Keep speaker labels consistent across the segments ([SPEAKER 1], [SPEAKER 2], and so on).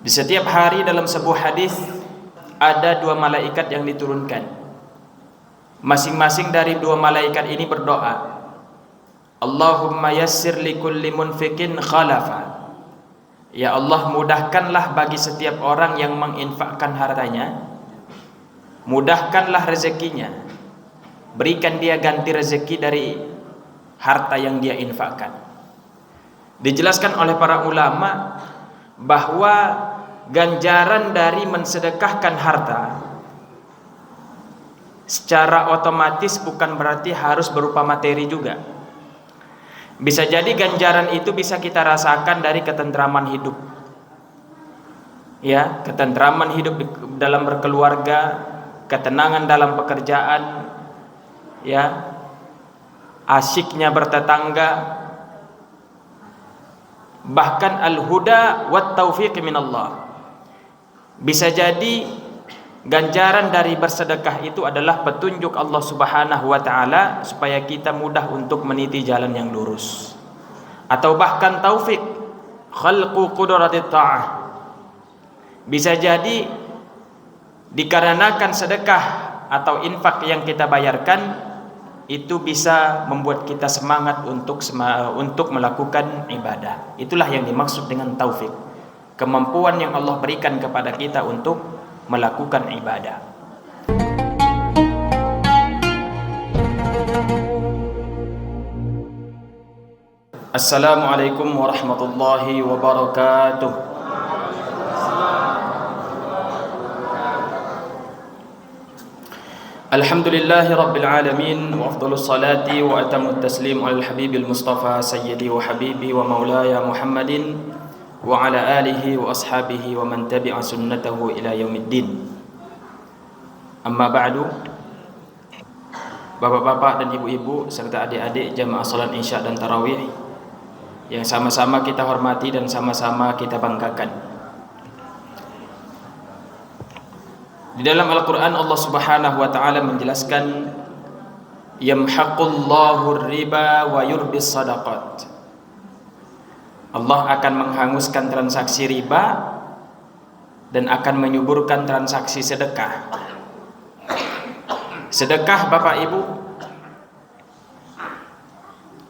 [SPEAKER 1] Di setiap hari dalam sebuah hadis ada dua malaikat yang diturunkan. Masing-masing dari dua malaikat ini berdoa, Allahumma yassir li kulli munfiqin khalafa. Ya Allah, mudahkanlah bagi setiap orang yang menginfakkan hartanya, mudahkanlah rezekinya, berikan dia ganti rezeki dari harta yang dia infakkan. Dijelaskan oleh para ulama bahwa ganjaran dari mensedekahkan harta secara otomatis bukan berarti harus berupa materi juga. Bisa jadi ganjaran itu bisa kita rasakan dari ketentraman hidup, ya, ketentraman hidup dalam berkeluarga, ketenangan dalam pekerjaan, ya, asyiknya bertetangga, bahkan al-huda wat taufiq minallah. Bisa jadi ganjaran dari bersedekah itu adalah petunjuk Allah Subhanahu wa taala supaya kita mudah untuk meniti jalan yang lurus, atau bahkan taufik khalqu qudratit ta'ah. Bisa jadi dikarenakan sedekah atau infak yang kita bayarkan itu bisa membuat kita semangat untuk melakukan ibadah. Itulah yang dimaksud dengan taufik, kemampuan yang Allah berikan kepada kita untuk melakukan ibadah. Assalamualaikum warahmatullahi wabarakatuh. Alhamdulillahi rabbil alamin, wa afdhalus salati wa atammut taslim alal habibil mustafa sayyidi wa habibi wa maulaya Muhammadin wa ala alihi wa ashabihi wa man tabi'a sunnatahu ila yaumiddin. Amma ba'du. Bapak-bapak dan ibu-ibu serta adik-adik jamaah salat Isya dan tarawih yang sama-sama kita hormati dan sama-sama kita banggakan. Di dalam Al-Quran Allah Subhanahu wa ta'ala menjelaskan, yamhaqullahu riba wa yurbis sadaqat. Allah akan menghanguskan transaksi riba dan akan menyuburkan transaksi sedekah. Sedekah Bapak Ibu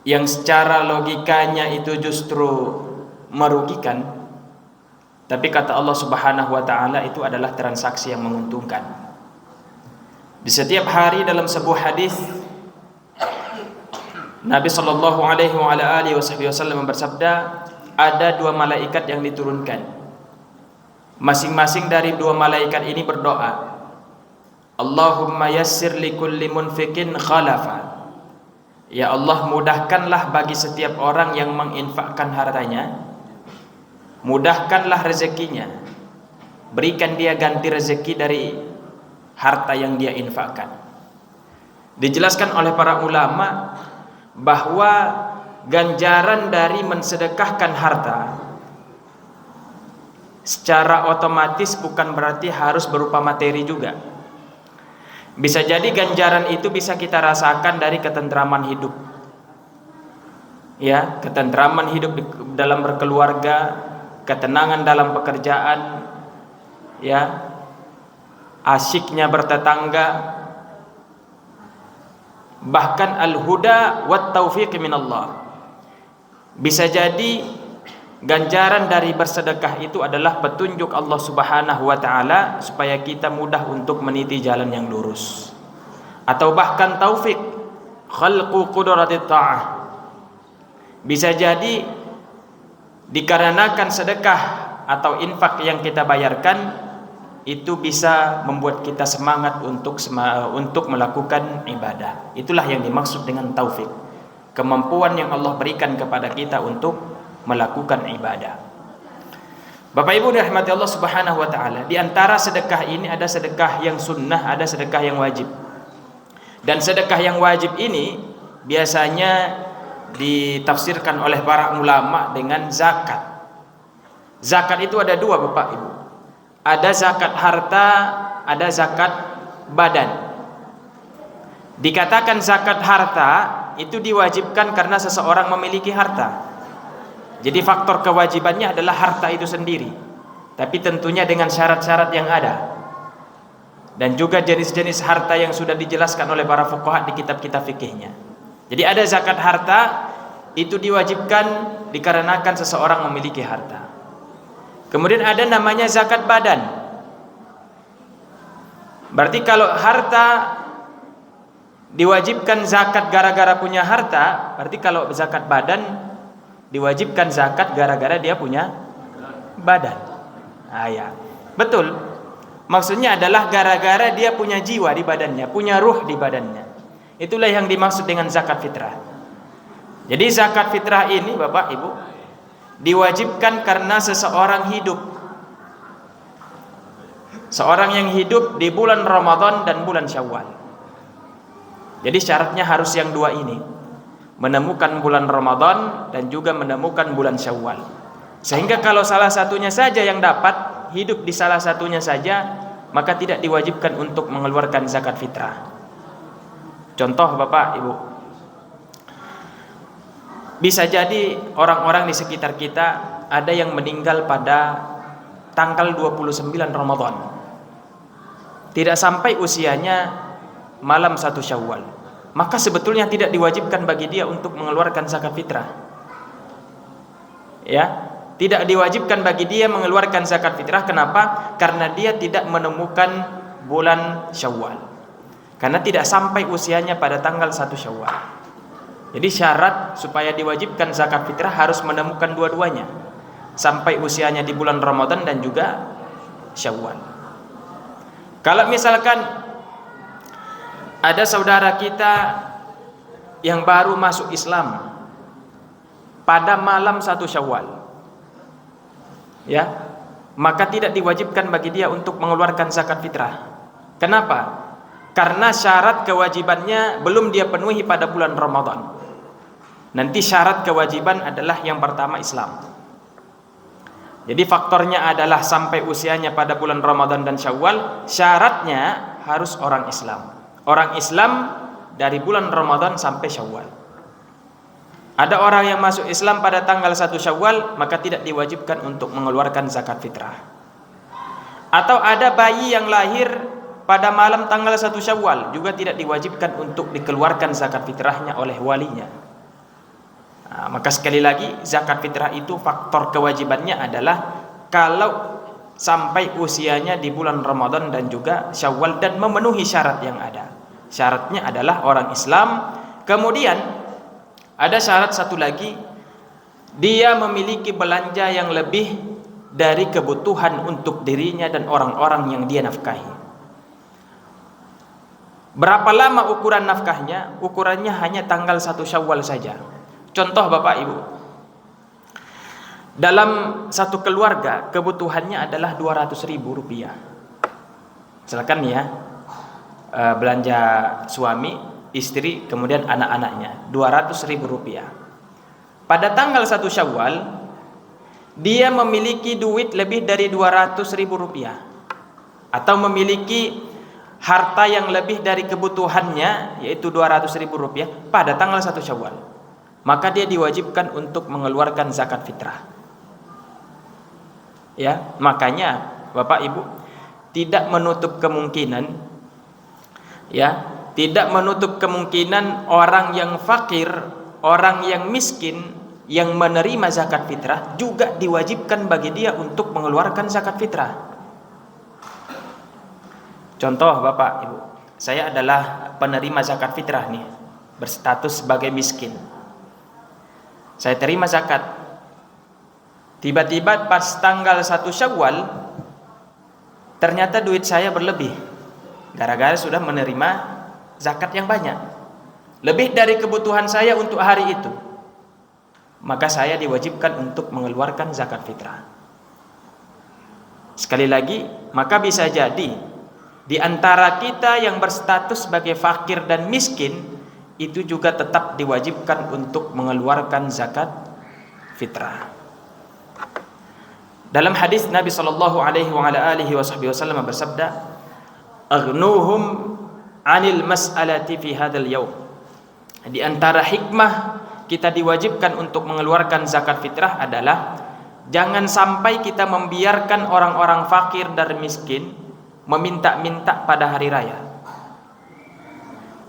[SPEAKER 1] yang secara logikanya itu justru merugikan, tapi kata Allah Subhanahu wa ta'ala itu adalah transaksi yang menguntungkan. Di setiap hari dalam sebuah hadis Nabi sallallahu alaihi wa ala alihi wasallam bersabda, ada dua malaikat yang diturunkan. Masing-masing dari dua malaikat ini berdoa, Allahumma yassir li kulli munfiqin khalafa. Ya Allah, mudahkanlah bagi setiap orang yang menginfakkan hartanya, mudahkanlah rezekinya, berikan dia ganti rezeki dari harta yang dia infakkan. Dijelaskan oleh para ulama bahwa ganjaran dari mensedekahkan harta secara otomatis bukan berarti harus berupa materi juga. Bisa jadi ganjaran itu bisa kita rasakan dari ketentraman hidup, ya, ketentraman hidup dalam berkeluarga, ketenangan dalam pekerjaan, ya, asyiknya bertetangga, bahkan al-huda wat taufiq minallah. Bisa jadi ganjaran dari bersedekah itu adalah petunjuk Allah Subhanahu wa ta'ala supaya kita mudah untuk meniti jalan yang lurus, atau bahkan taufik khalqu qudratit ta'ah. Bisa jadi dikarenakan sedekah atau infak yang kita bayarkan itu bisa membuat kita semangat untuk melakukan ibadah. Itulah yang dimaksud dengan taufik, kemampuan yang Allah berikan kepada kita untuk melakukan ibadah. Bapak Ibu dirahmati Allah Subhanahu wa ta'ala, di antara sedekah ini ada sedekah yang sunnah, ada sedekah yang wajib. Dan sedekah yang wajib ini biasanya ditafsirkan oleh para ulama dengan zakat. Zakat itu ada dua Bapak Ibu, ada zakat harta, ada zakat badan. Dikatakan zakat harta itu diwajibkan karena seseorang memiliki harta. Jadi faktor kewajibannya adalah harta itu sendiri. tapi tentunya dengan syarat-syarat yang ada, dan juga jenis-jenis harta yang sudah dijelaskan oleh para fuqaha di kitab-kitab fikihnya. Jadi ada zakat harta, itu diwajibkan dikarenakan seseorang memiliki harta. Kemudian ada namanya zakat badan. Berarti kalau harta diwajibkan zakat gara-gara punya harta, berarti kalau zakat badan diwajibkan zakat gara-gara dia punya badan. Ya, betul. Maksudnya adalah gara-gara dia punya jiwa di badannya, punya ruh di badannya. Itulah yang dimaksud dengan zakat fitrah. Jadi zakat fitrah ini Bapak Ibu diwajibkan karena seseorang hidup. Seorang yang hidup di bulan Ramadan dan bulan Syawal. Jadi syaratnya harus yang dua ini, menemukan bulan Ramadan dan juga menemukan bulan Syawal. Sehingga kalau salah satunya saja yang dapat, hidup di salah satunya saja, maka tidak diwajibkan untuk mengeluarkan zakat fitrah. Contoh Bapak Ibu, bisa jadi orang-orang di sekitar kita ada yang meninggal pada tanggal 29 Ramadan, tidak sampai usianya malam 1 Syawal, maka sebetulnya tidak diwajibkan bagi dia untuk mengeluarkan zakat fitrah. Ya, tidak diwajibkan bagi dia mengeluarkan zakat fitrah. Kenapa? Karena dia tidak menemukan bulan Syawal, karena tidak sampai usianya pada tanggal 1 Syawal. Jadi syarat supaya diwajibkan zakat fitrah harus menemukan dua-duanya, sampai usianya di bulan Ramadan dan juga Syawal. Kalau misalkan ada saudara kita yang baru masuk Islam pada malam 1 Syawal, ya, maka tidak diwajibkan bagi dia untuk mengeluarkan zakat fitrah. Kenapa? Karena syarat kewajibannya belum dia penuhi pada bulan Ramadan. Nanti syarat kewajiban adalah yang pertama Islam. Jadi faktornya adalah sampai usianya pada bulan Ramadan dan Syawal, syaratnya harus orang Islam. Orang Islam dari bulan Ramadan sampai Syawal. Ada orang yang masuk Islam pada tanggal 1 Syawal, maka tidak diwajibkan untuk mengeluarkan zakat fitrah. Atau ada bayi yang lahir pada malam tanggal 1 Syawal, juga tidak diwajibkan untuk dikeluarkan zakat fitrahnya oleh walinya. Maka sekali lagi, zakat fitrah itu faktor kewajibannya adalah kalau sampai usianya di bulan Ramadan dan juga Syawal dan memenuhi syarat yang ada. Syaratnya adalah orang Islam. Kemudian ada syarat satu lagi, dia memiliki belanja yang lebih dari kebutuhan untuk dirinya dan orang-orang yang dia nafkahi. Berapa lama ukuran nafkahnya? Ukurannya hanya tanggal 1 Syawal saja. Contoh Bapak Ibu, dalam satu keluarga kebutuhannya adalah 200.000 rupiah. Misalkan ya, belanja suami, istri, kemudian anak-anaknya 200.000 rupiah. Pada tanggal 1 Syawal dia memiliki duit lebih dari 200.000 rupiah, atau memiliki harta yang lebih dari kebutuhannya, yaitu 200.000 rupiah pada tanggal 1 Syawal, maka dia diwajibkan untuk mengeluarkan zakat fitrah. Ya, makanya Bapak Ibu tidak menutup kemungkinan, ya, tidak menutup kemungkinan orang yang fakir, orang yang miskin yang menerima zakat fitrah juga diwajibkan bagi dia untuk mengeluarkan zakat fitrah. Contoh Bapak Ibu, saya adalah penerima zakat fitrah nih, berstatus sebagai miskin. Saya terima zakat. Tiba-tiba pas tanggal 1 Syawal ternyata duit saya berlebih, gara-gara sudah menerima zakat yang banyak, lebih dari kebutuhan saya untuk hari itu. Maka saya diwajibkan untuk mengeluarkan zakat fitrah. Sekali lagi, maka bisa jadi di antara kita yang berstatus sebagai fakir dan miskin itu juga tetap diwajibkan untuk mengeluarkan zakat fitrah. Dalam hadis Nabi sallallahu alaihi wasallam bersabda, "Aghnuhum 'anil mas'alati fi hadzal yaum." Di antara hikmah kita diwajibkan untuk mengeluarkan zakat fitrah adalah jangan sampai kita membiarkan orang-orang fakir dan miskin meminta-minta pada hari raya.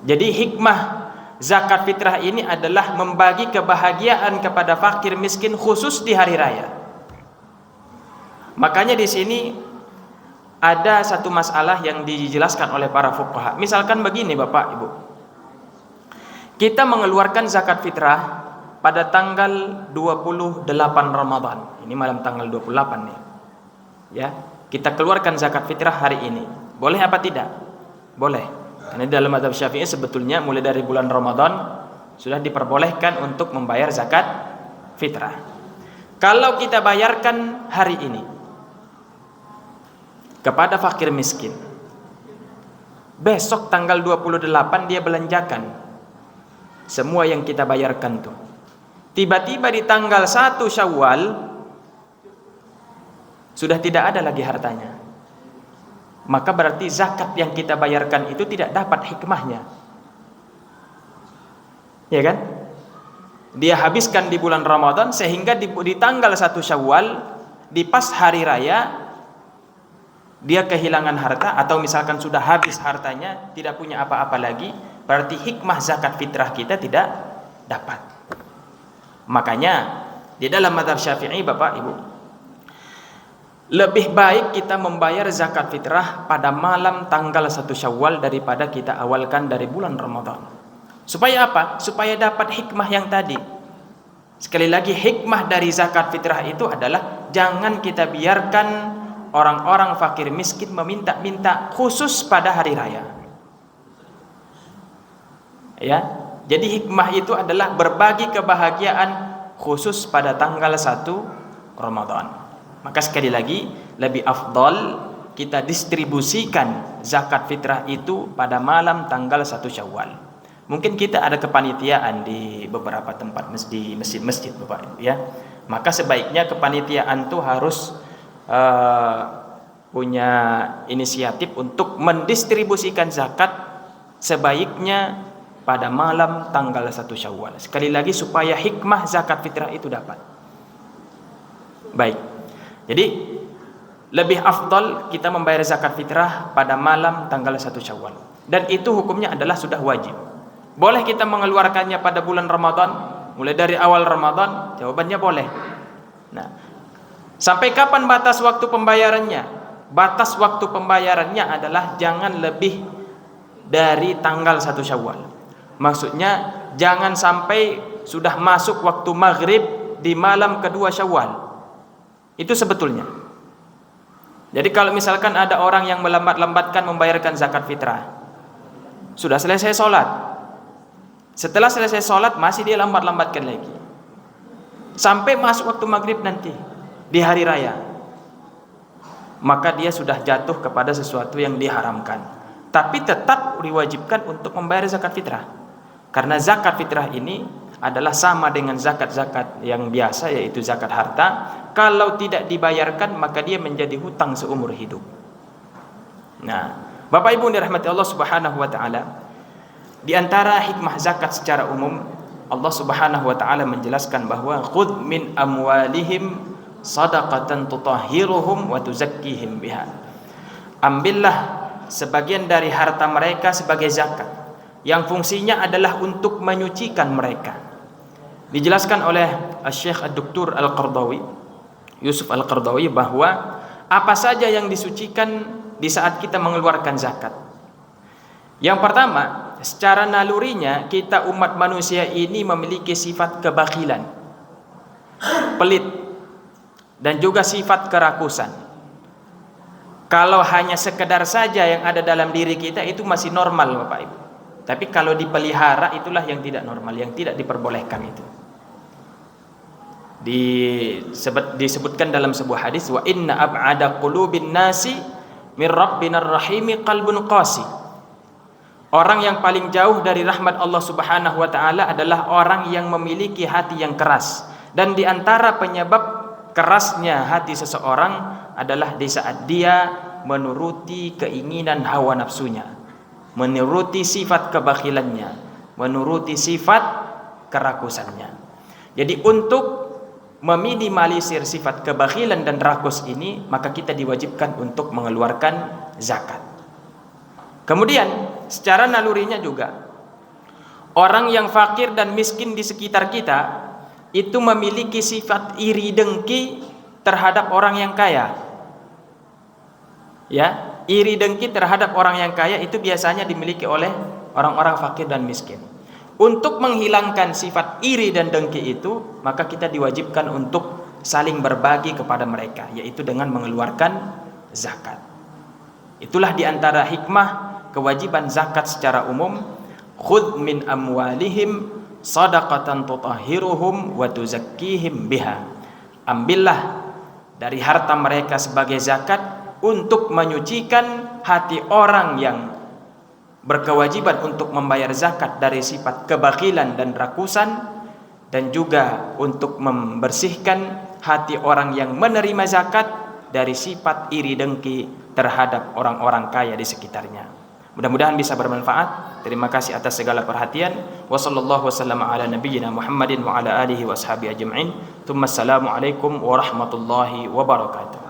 [SPEAKER 1] Jadi hikmah zakat fitrah ini adalah membagi kebahagiaan kepada fakir miskin khusus di hari raya. Makanya di sini ada satu masalah yang dijelaskan oleh para fuqaha. Misalkan begini Bapak Ibu, kita mengeluarkan zakat fitrah pada tanggal 28 Ramadan. Ini malam tanggal 28 nih. Ya, kita keluarkan zakat fitrah hari ini. Boleh apa tidak? Boleh. Karena dalam mazhab Syafi'i sebetulnya mulai dari bulan Ramadan sudah diperbolehkan untuk membayar zakat fitrah. Kalau kita bayarkan hari ini kepada fakir miskin, besok tanggal 28 dia belanjakan semua yang kita bayarkan tuh. Tiba-tiba di tanggal 1 Syawal sudah tidak ada lagi hartanya. Maka berarti zakat yang kita bayarkan itu tidak dapat hikmahnya. Ya kan? Dia habiskan di bulan Ramadan sehingga di tanggal 1 Syawal di pas hari raya dia kehilangan harta, atau misalkan sudah habis hartanya, tidak punya apa-apa lagi, berarti hikmah zakat fitrah kita tidak dapat. Makanya di dalam mazhab Syafi'i Bapak Ibu, lebih baik kita membayar zakat fitrah pada malam tanggal 1 Syawal daripada kita awalkan dari bulan Ramadan. Supaya apa? Supaya dapat hikmah yang tadi. Sekali lagi, hikmah dari zakat fitrah itu adalah jangan kita biarkan orang-orang fakir miskin meminta-minta khusus pada hari raya. Ya, jadi hikmah itu adalah berbagi kebahagiaan khusus pada tanggal 1 Ramadan. Maka sekali lagi, lebih afdal kita distribusikan zakat fitrah itu pada malam tanggal 1 Syawal. Mungkin kita ada kepanitiaan di beberapa tempat di masjid-masjid Bapak ya. Maka sebaiknya kepanitiaan itu harus punya inisiatif untuk mendistribusikan zakat sebaiknya pada malam tanggal 1 Syawal. Sekali lagi supaya hikmah zakat fitrah itu dapat. Baik. Jadi lebih afdal kita membayar zakat fitrah pada malam tanggal 1 Syawal. Dan itu hukumnya adalah sudah wajib. Boleh kita mengeluarkannya pada bulan Ramadan, mulai dari awal Ramadan? Jawabannya boleh. Nah, sampai kapan batas waktu pembayarannya? Batas waktu pembayarannya adalah jangan lebih dari tanggal 1 Syawal. Maksudnya jangan sampai sudah masuk waktu maghrib di malam kedua Syawal. Itu sebetulnya. Jadi kalau misalkan ada orang yang melambat-lambatkan membayarkan zakat fitrah, sudah selesai sholat, setelah selesai sholat masih dia lambat-lambatkan lagi sampai masuk waktu maghrib nanti di hari raya, maka dia sudah jatuh kepada sesuatu yang diharamkan. Tapi tetap diwajibkan untuk membayar zakat fitrah, karena zakat fitrah ini adalah sama dengan zakat-zakat yang biasa, yaitu zakat harta. Kalau tidak dibayarkan maka dia menjadi hutang seumur hidup. Nah, Bapak Ibu dirahmati Allah Subhanahu wa taala, di antara hikmah zakat secara umum, Allah Subhanahu wa taala menjelaskan bahwa khudh min amwalihim shadaqatan tutahhiruhum wa tuzakkihim biha. Ambillah sebagian dari harta mereka sebagai zakat yang fungsinya adalah untuk menyucikan mereka. Dijelaskan oleh Syekh Ad-Doktor Al-Qardawi, Yusuf Al-Qardawi, bahwa apa saja yang disucikan di saat kita mengeluarkan zakat. Yang pertama, secara nalurinya kita umat manusia ini memiliki sifat kebakilan, pelit, dan juga sifat kerakusan. Kalau hanya sekedar saja yang ada dalam diri kita itu masih normal Bapak Ibu. Tapi kalau dipelihara itulah yang tidak normal, yang tidak diperbolehkan itu. Disebutkan dalam sebuah hadis, wa inna ab'ada qulubin nasi min rabbinar rahimi qalbun qasi. Orang yang paling jauh dari rahmat Allah Subhanahu wa taala adalah orang yang memiliki hati yang keras. Dan di antara penyebab kerasnya hati seseorang adalah di saat dia menuruti keinginan hawa nafsunya, menuruti sifat kebakilannya, menuruti sifat kerakusannya. Jadi untuk meminimalisir sifat kebakhilan dan rakus ini, maka kita diwajibkan untuk mengeluarkan zakat. Kemudian secara nalurinya juga, orang yang fakir dan miskin di sekitar kita itu memiliki sifat iri dengki terhadap orang yang kaya. Ya, iri dengki terhadap orang yang kaya itu biasanya dimiliki oleh orang-orang fakir dan miskin. Untuk menghilangkan sifat iri dan dengki itu, maka kita diwajibkan untuk saling berbagi kepada mereka, yaitu dengan mengeluarkan zakat. Itulah diantara hikmah kewajiban zakat secara umum. Khudh min amwalihim shadaqatan tutahhiruhum wa tuzakkihim biha. Ambillah dari harta mereka sebagai zakat untuk menyucikan hati orang yang berkewajiban untuk membayar zakat dari sifat kebakhilan dan rakusan, dan juga untuk membersihkan hati orang yang menerima zakat dari sifat iri dengki terhadap orang-orang kaya di sekitarnya. Mudah-mudahan bisa bermanfaat. Terima kasih atas segala perhatian. Wassallallahu wasallam ala nabiyyina Muhammadin wa ala alihi washabihi ajma'in. Tsumma assalamu alaikum warahmatullahi wabarakatuh.